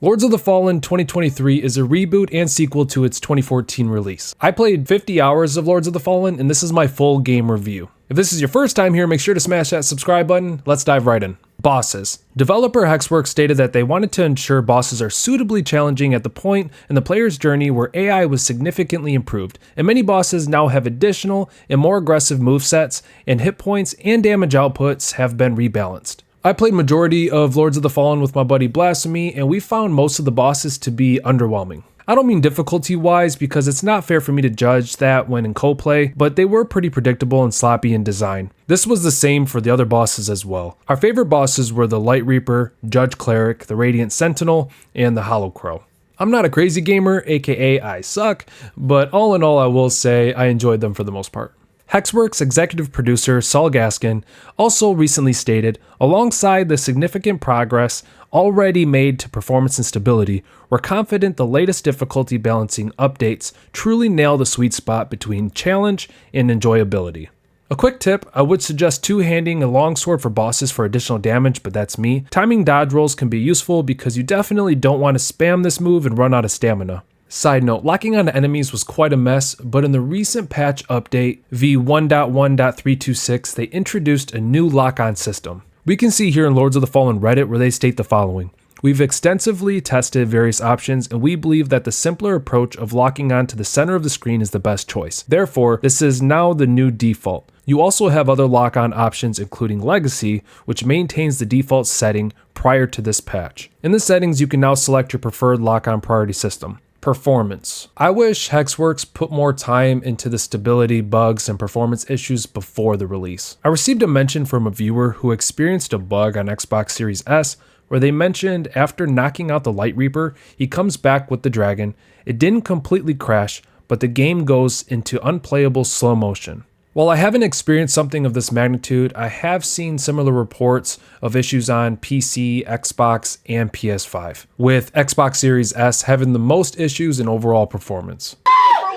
Lords of the Fallen 2023 is a reboot and sequel to its 2014 release. I played 50 hours of Lords of the Fallen, and this is my full game review. If this is your first time here, make sure to smash that subscribe button. Let's dive right in. Bosses. Developer Hexworks stated that they wanted to ensure bosses are suitably challenging at the point in the player's journey where AI was significantly improved, and many bosses now have additional and more aggressive movesets, and hit points and damage outputs have been rebalanced. I played majority of Lords of the Fallen with my buddy Blasphemy, and we found most of the bosses to be underwhelming. I don't mean difficulty wise because it's not fair for me to judge that when in co-play, but they were pretty predictable and sloppy in design. This was the same for the other bosses as well. Our favorite bosses were the Light Reaper, Judge Cleric, the Radiant Sentinel, and the Hollow Crow. I'm not a crazy gamer, aka I suck, but all in all I will say I enjoyed them for the most part. Hexworks executive producer Saul Gaskin also recently stated, alongside the significant progress already made to performance and stability, we're confident the latest difficulty balancing updates truly nail the sweet spot between challenge and enjoyability. A quick tip, I would suggest two-handing a longsword for bosses for additional damage, but that's me. Timing dodge rolls can be useful because you definitely don't want to spam this move and run out of stamina. Side note, locking on enemies was quite a mess, but in the recent patch update v1.1.326, they introduced a new lock-on system. We can see here in Lords of the Fallen Reddit where they state the following. We've extensively tested various options and we believe that the simpler approach of locking on to the center of the screen is the best choice. Therefore, this is now the new default. You also have other lock-on options including Legacy, which maintains the default setting prior to this patch. In the settings, you can now select your preferred lock-on priority system. Performance. I wish Hexworks put more time into the stability, bugs, and performance issues before the release. I received a mention from a viewer who experienced a bug on Xbox Series S where they mentioned after knocking out the Light Reaper, he comes back with the dragon. It didn't completely crash, but the game goes into unplayable slow motion. While I haven't experienced something of this magnitude, I have seen similar reports of issues on PC, Xbox, and PS5, with Xbox Series S having the most issues in overall performance. For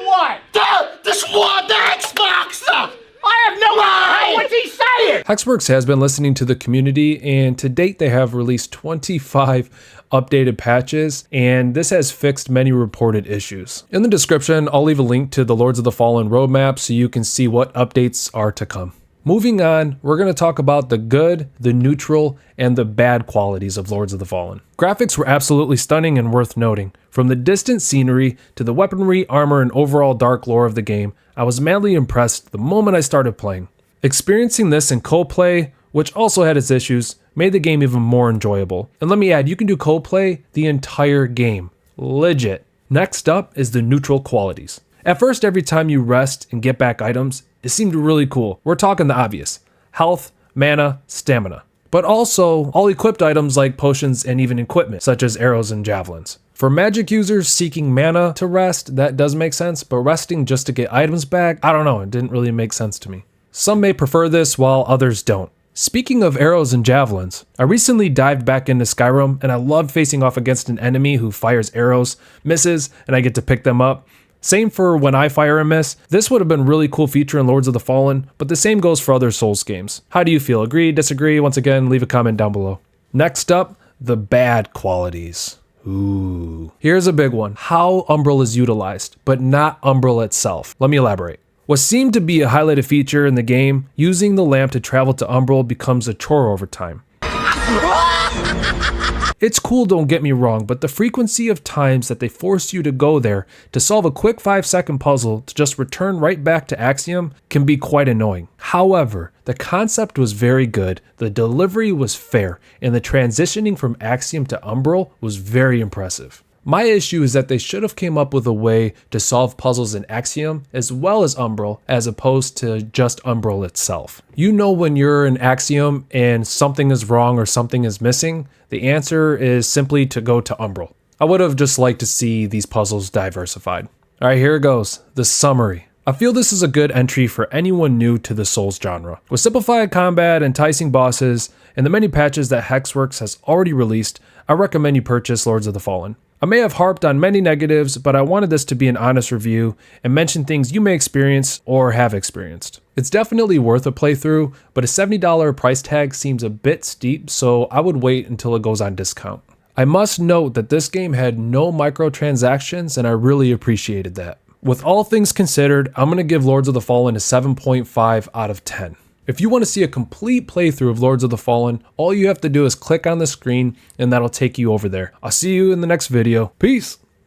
what? This one, the Xbox! I have no idea! What's he saying? Hexworks has been listening to the community, and to date they have released 25 updated patches, and this has fixed many reported issues. In the description, I'll leave a link to the Lords of the Fallen roadmap so you can see what updates are to come. Moving on, we're going to talk about the good, the neutral, and the bad qualities of Lords of the Fallen. Graphics were absolutely stunning and worth noting. From the distant scenery to the weaponry, armor, and overall dark lore of the game, I was madly impressed the moment I started playing. Experiencing this in co-play, which also had its issues, made the game even more enjoyable. And let me add, you can do co-play the entire game. Legit. Next up is the neutral qualities. At first, every time you rest and get back items, it seemed really cool. We're talking the obvious. Health, mana, stamina. But also, all equipped items like potions and even equipment, such as arrows and javelins. For magic users seeking mana to rest, that does make sense, but resting just to get items back, I don't know, it didn't really make sense to me. Some may prefer this while others don't. Speaking of arrows and javelins, I recently dived back into Skyrim and I loved facing off against an enemy who fires arrows, misses, and I get to pick them up. Same for when I fire and miss. This would have been a really cool feature in Lords of the Fallen, but the same goes for other Souls games. How do you feel? Agree, disagree? Once again, leave a comment down below. Next up, the bad qualities. Ooh. Here's a big one. How Umbral is utilized, but not Umbral itself. Let me elaborate. What seemed to be a highlighted feature in the game, using the lamp to travel to Umbral becomes a chore over time. It's cool, don't get me wrong, but the frequency of times that they force you to go there to solve a quick 5-second puzzle to just return right back to Axiom can be quite annoying. However, the concept was very good, the delivery was fair, and the transitioning from Axiom to Umbral was very impressive. My issue is that they should have came up with a way to solve puzzles in Axiom as well as Umbral as opposed to just Umbral itself. You know when you're in Axiom and something is wrong or something is missing, the answer is simply to go to Umbral. I would have just liked to see these puzzles diversified. Alright, here it goes. The summary. I feel this is a good entry for anyone new to the Souls genre. With simplified combat, enticing bosses, and the many patches that Hexworks has already released, I recommend you purchase Lords of the Fallen. I may have harped on many negatives, but I wanted this to be an honest review and mention things you may experience or have experienced. It's definitely worth a playthrough, but a $70 price tag seems a bit steep, so I would wait until it goes on discount. I must note that this game had no microtransactions, and I really appreciated that. With all things considered, I'm going to give Lords of the Fallen a 7.5 out of 10. If you want to see a complete playthrough of Lords of the Fallen, all you have to do is click on the screen and that'll take you over there. I'll see you in the next video. Peace!